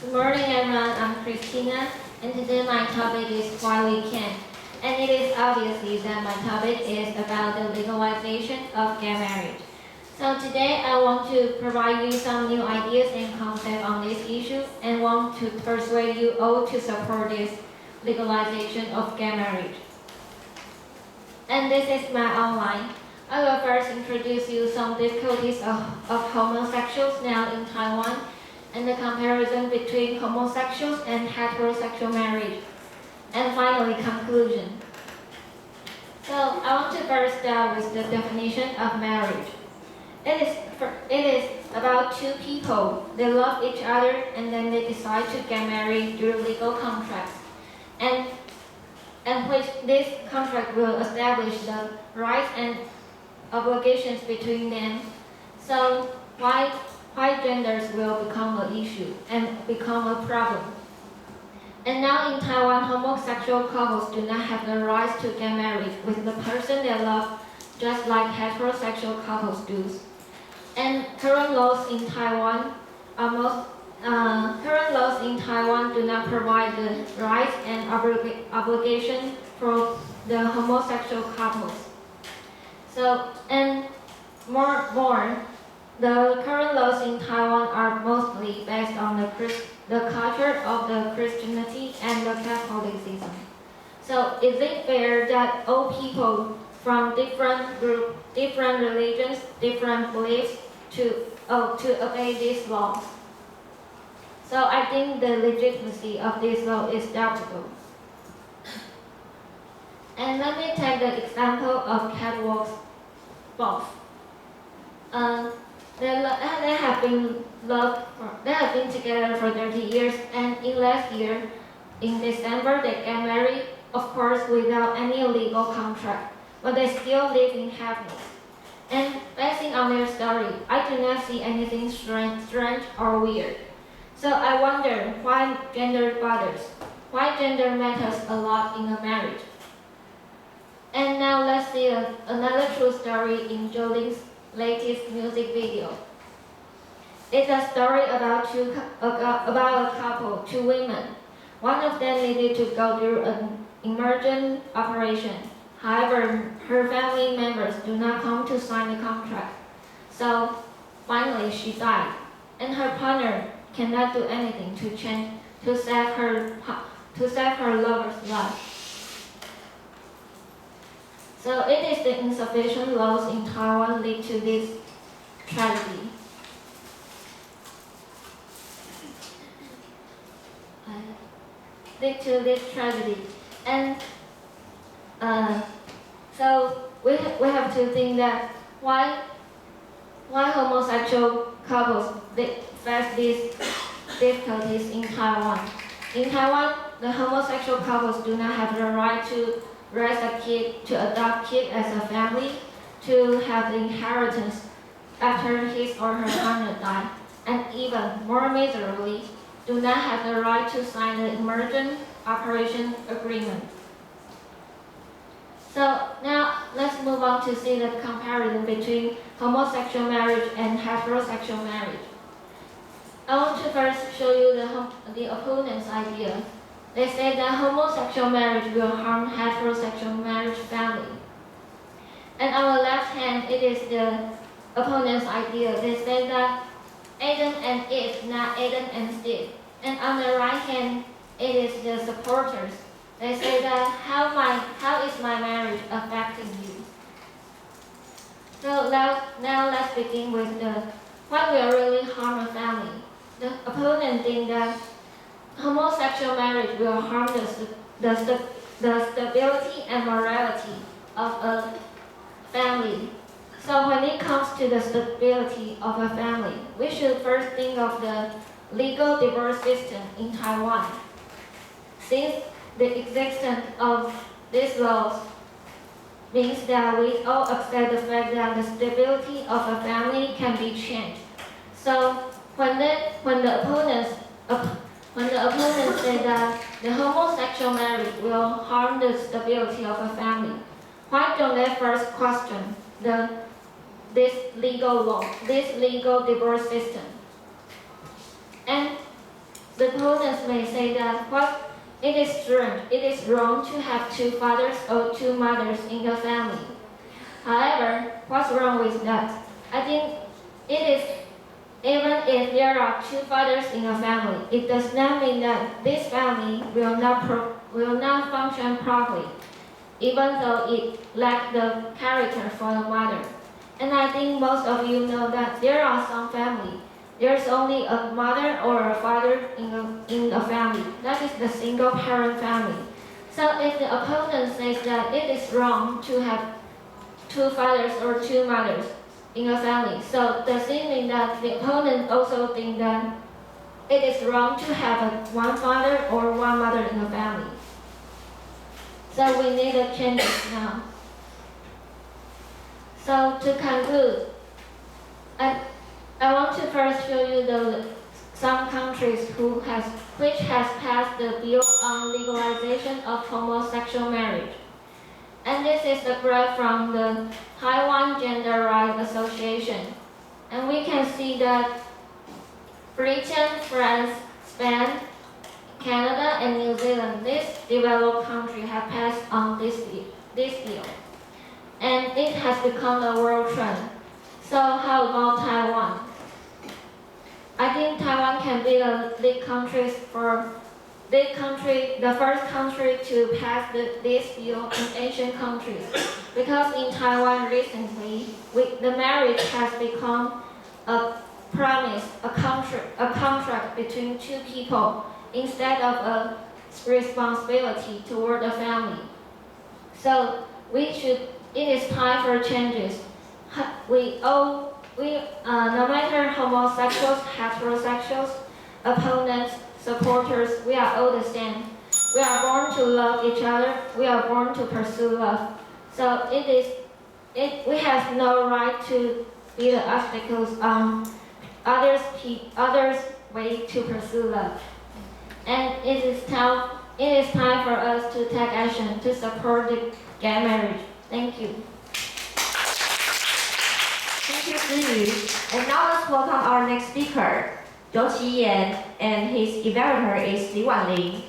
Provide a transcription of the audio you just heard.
Good morning, everyone. I'm Christina, and today my topic is why we can. And it is obviously that my topic is about the legalization of gay marriage. So today I want to provide you some new ideas and concepts on this issue and want to persuade you all to support this legalization of gay marriage. And this is my outline. I will first introduce you some difficulties of homosexuals now in Taiwan and the comparison between homosexuals and heterosexual marriage. And finally, conclusion. So I want to first start with the definition of marriage. It is about two people. They love each other and then they decide to get married through legal contracts. And which this contract will establish the rights and obligations between them. So why genders will become an issue and become a problem. And now in Taiwan, homosexual couples do not have the rights to get married with the person they love, just like heterosexual couples do. And current laws in Taiwan do not provide the rights and obligation for the homosexual couples. So, and more, the current laws in Taiwan are mostly based on the culture of the Christianity and the Catholicism. So, is it fair that all people from different groups, different religions, different beliefs to obey this law? So, I think the legitimacy of this law is doubtful. And let me take the example of catwalks both. They have been together for 30 years, and in last year, in December, they get married, of course, without any legal contract, but they still live in happiness. And basing on their story, I do not see anything strange or weird. So I wonder why gender bothers, why gender matters a lot in a marriage. And now let's see another true story in Jolene's latest music video. It's a story about a couple, two women. One of them needed to go through an emergent operation. However, her family members do not come to sign the contract. So finally, she died, and her partner cannot do anything to save her lover's life. So it is the insufficient laws in Taiwan lead to this tragedy. And so we have to think that why homosexual couples face these difficulties in Taiwan. In Taiwan, the homosexual couples do not have the right to raise a kid, to adopt kid as a family, to have the inheritance after his or her partner died, and even more miserably, do not have the right to sign the emergent operation agreement. So now let's move on to see the comparison between homosexual marriage and heterosexual marriage. I want to first show you the opponent's idea. They say that homosexual marriage will harm heterosexual marriage family. And on the left hand, it is the opponent's idea. They say that Adam and Eve, not Adam and Steve. And on the right hand, it is the supporters. They say that how is my marriage affecting you? So now let's begin with what will really harm a family. The opponent thinks that homosexual marriage will harm the stability and morality of a family. So when it comes to the stability of a family, we should first think of the legal divorce system in Taiwan. Since the existence of these laws means that we all accept the fact that the stability of a family can be changed. So when the opponents say that the homosexual marriage will harm the stability of a family, why don't they first question this legal law, this legal divorce system? And The opponents may say that it is strange, it is wrong to have two fathers or two mothers in the family. However, what's wrong with that? I think it is, even if there are two fathers in a family, it does not mean that this family will not function properly, even though it lacks the character for the mother. And I think most of you know that there are some families, there's only a mother or a father in a family. That is the single parent family. So if the opponent says that it is wrong to have two fathers or two mothers in a family, so does it mean that the opponent also think that it is wrong to have one father or one mother in a family? So we need a changes now. So to conclude, I want to first show you some countries which has passed the bill on legalization of homosexual marriage. And this is the graph from the Taiwan Gender Rights Association. And we can see that Britain, France, Spain, Canada, and New Zealand, these developed countries have passed on this bill. And it has become a world trend. So how about Taiwan? I think Taiwan can be the first country to pass this bill in Asian countries. Because in Taiwan recently, the marriage has become a promise, a contract between two people instead of a responsibility toward the family. So it is time for changes. No matter homosexuals, heterosexuals, opponents, supporters, we are all the same. We are born to love each other. We are born to pursue love. So we have no right to be the obstacles on others' way to pursue love. And it is time for us to take action to support the gay marriage. Thank you. Thank you, Ziyu. And now let's welcome our next speaker, Zhou Qiyan, and his evaluator is Li Wanling.